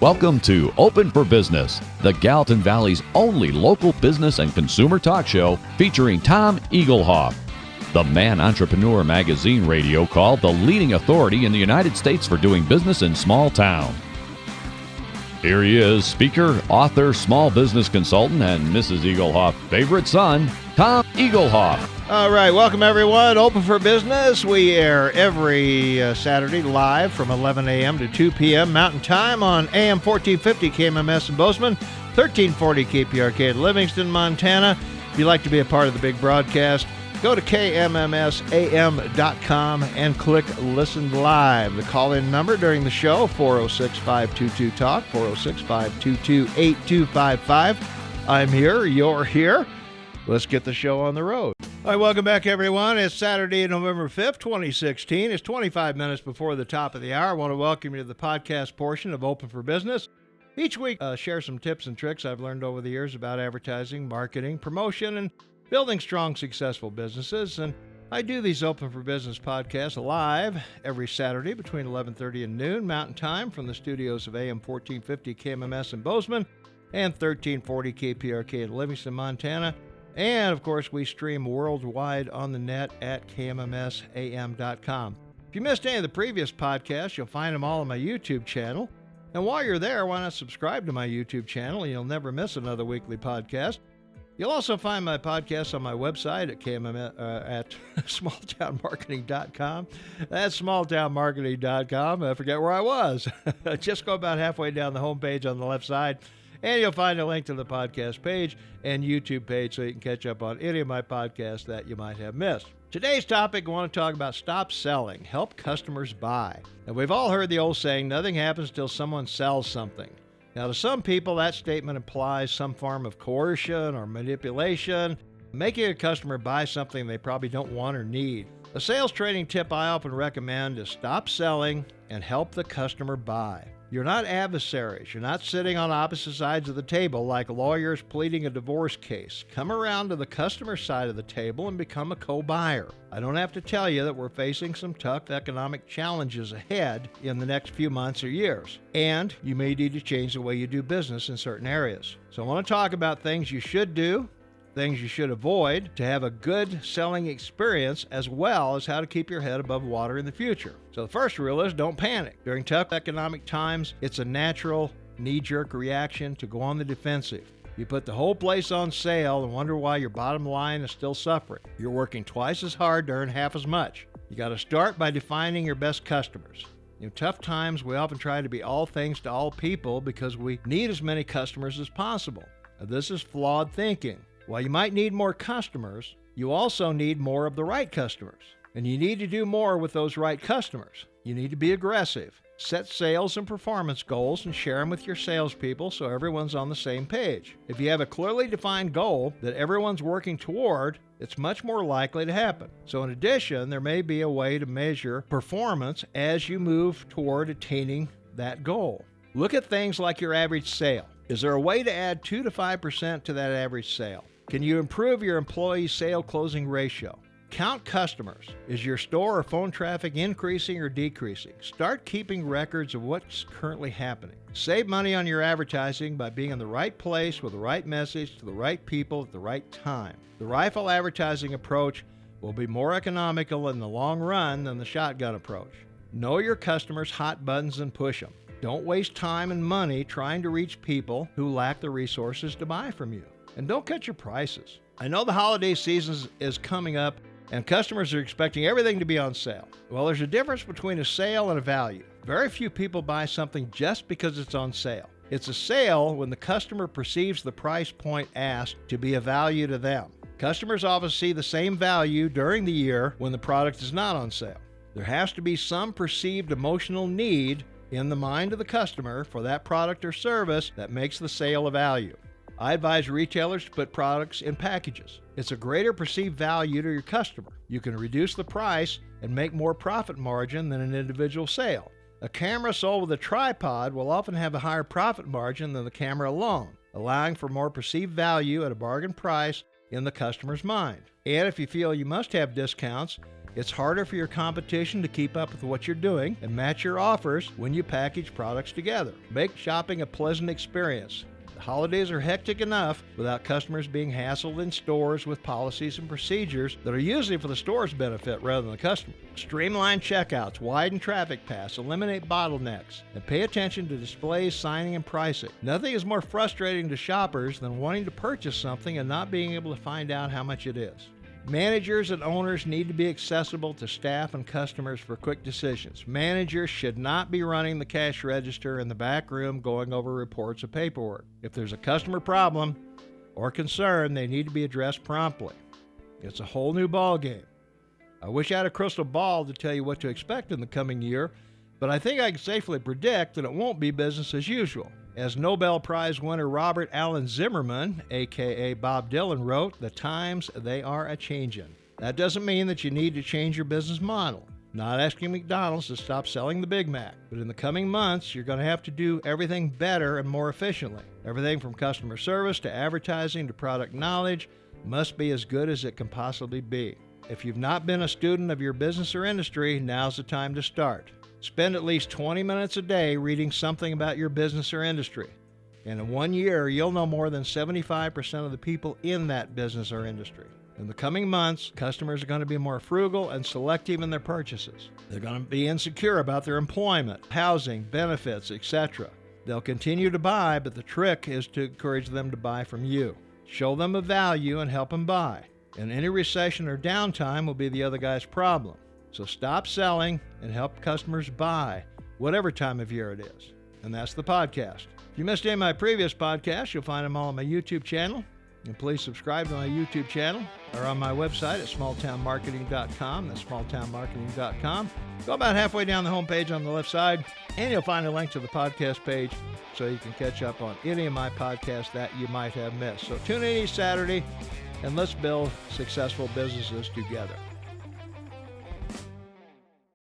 Welcome to Open for Business, the Gallatin Valley's only local business and consumer talk show featuring Tom Egelhoff, the Man Entrepreneur magazine radio called the leading authority in the United States for doing business in small town. Here he is, speaker, author, small business consultant, and Mrs. Egelhoff's favorite son, Tom Egelhoff. All right, welcome everyone. Open for Business. We air every Saturday live from 11 a.m. to 2 p.m. Mountain Time on AM 1450 KMMS in Bozeman, 1340 KPRK in Livingston, Montana. If you'd like to be a part of the big broadcast, go to KMMSAM.com and click Listen Live. The call-in number during the show, 406-522-TALK, 406-522-8255. I'm here, you're here. Let's get the show on the road. All right, welcome back, everyone. It's Saturday, November 5th, 2016. It's 25 minutes before the top of the hour. I want to welcome you to the podcast portion of Open for Business. Each week, share some tips and tricks I've learned over the years about advertising, marketing, promotion, and building strong, successful businesses. And I do these Open for Business podcasts live every Saturday between 11:30 and noon Mountain Time from the studios of AM 1450 KMMS in Bozeman and 1340 KPRK in Livingston, Montana. And, of course, we stream worldwide on the net at KMMSAM.com. If you missed any of the previous podcasts, you'll find them all on my YouTube channel. And while you're there, why not subscribe to my YouTube channel? You'll never miss another weekly podcast. You'll also find my podcast on my website at at smalltownmarketing.com. That's smalltownmarketing.com. I forget where I was. Just go about halfway down the homepage on the left side, and you'll find a link to the podcast page and YouTube page so you can catch up on any of my podcasts that you might have missed. Today's topic, I want to talk about stop selling, help customers buy. Now, we've all heard the old saying, nothing happens till someone sells something. Now, to some people, that statement implies some form of coercion or manipulation, making a customer buy something they probably don't want or need. A sales training tip I often recommend is stop selling and help the customer buy. You're not adversaries. You're not sitting on opposite sides of the table like lawyers pleading a divorce case. Come around to the customer side of the table and become a co-buyer. I don't have to tell you that we're facing some tough economic challenges ahead in the next few months or years. And you may need to change the way you do business in certain areas. So I want to talk about things you should do, things you should avoid to have a good selling experience, as well as how to keep your head above water in the future. So the first rule is don't panic. During tough economic times, it's a natural knee-jerk reaction to go on the defensive. You put the whole place on sale and wonder why your bottom line is still suffering. You're working twice as hard to earn half as much. You got to start by defining your best customers. In tough times, we often try to be all things to all people because we need as many customers as possible. Now, this is flawed thinking. While you might need more customers, you also need more of the right customers. And you need to do more with those right customers. You need to be aggressive. Set sales and performance goals and share them with your salespeople so everyone's on the same page. If you have a clearly defined goal that everyone's working toward, it's much more likely to happen. So in addition, there may be a way to measure performance as you move toward attaining that goal. Look at things like your average sale. Is there a way to add 2 to 5% to that average sale? Can you improve your employee sale closing ratio? Count customers. Is your store or phone traffic increasing or decreasing? Start keeping records of what's currently happening. Save money on your advertising by being in the right place with the right message to the right people at the right time. The rifle advertising approach will be more economical in the long run than the shotgun approach. Know your customers' hot buttons and push them. Don't waste time and money trying to reach people who lack the resources to buy from you. And don't cut your prices. I know the holiday season is coming up and customers are expecting everything to be on sale. Well, there's a difference between a sale and a value. Very few people buy something just because it's on sale. It's a sale when the customer perceives the price point asked to be a value to them. Customers often see the same value during the year when the product is not on sale. There has to be some perceived emotional need in the mind of the customer for that product or service that makes the sale a value. I advise retailers to put products in packages. It's a greater perceived value to your customer. You can reduce the price and make more profit margin than an individual sale. A camera sold with a tripod will often have a higher profit margin than the camera alone, allowing for more perceived value at a bargain price in the customer's mind. And if you feel you must have discounts, It's harder for your competition to keep up with what you're doing and match your offers when you package products together. Make shopping a pleasant experience. The holidays are hectic enough without customers being hassled in stores with policies and procedures that are usually for the store's benefit rather than the customer. Streamline checkouts, widen traffic paths, eliminate bottlenecks, and pay attention to displays, signing, and pricing. Nothing is more frustrating to shoppers than wanting to purchase something and not being able to find out how much it is. Managers and owners need to be accessible to staff and customers for quick decisions. Managers should not be running the cash register in the back room going over reports of paperwork. If there's a customer problem or concern, they need to be addressed promptly. It's a whole new ballgame. I wish I had a crystal ball to tell you what to expect in the coming year, but I think I can safely predict that it won't be business as usual. As Nobel Prize winner Robert Allen Zimmerman, a.k.a. Bob Dylan, wrote, "The times, they are a-changin'." That doesn't mean that you need to change your business model. Not asking McDonald's to stop selling the Big Mac, but in the coming months, you're going to have to do everything better and more efficiently. Everything from customer service to advertising to product knowledge must be as good as it can possibly be. If you've not been a student of your business or industry, now's the time to start. Spend at least 20 minutes a day reading something about your business or industry. And in 1 year, you'll know more than 75% of the people in that business or industry. In the coming months, customers are going to be more frugal and selective in their purchases. They're going to be insecure about their employment, housing, benefits, etc. They'll continue to buy, but the trick is to encourage them to buy from you. Show them a value and help them buy. And any recession or downtime will be the other guy's problem. So stop selling and help customers buy, whatever time of year it is. And that's the podcast. If you missed any of my previous podcasts, you'll find them all on my YouTube channel. And please subscribe to my YouTube channel or on my website at smalltownmarketing.com. That's smalltownmarketing.com. Go about halfway down the homepage on the left side, and you'll find a link to the podcast page so you can catch up on any of my podcasts that you might have missed. So tune in each Saturday, and let's build successful businesses together.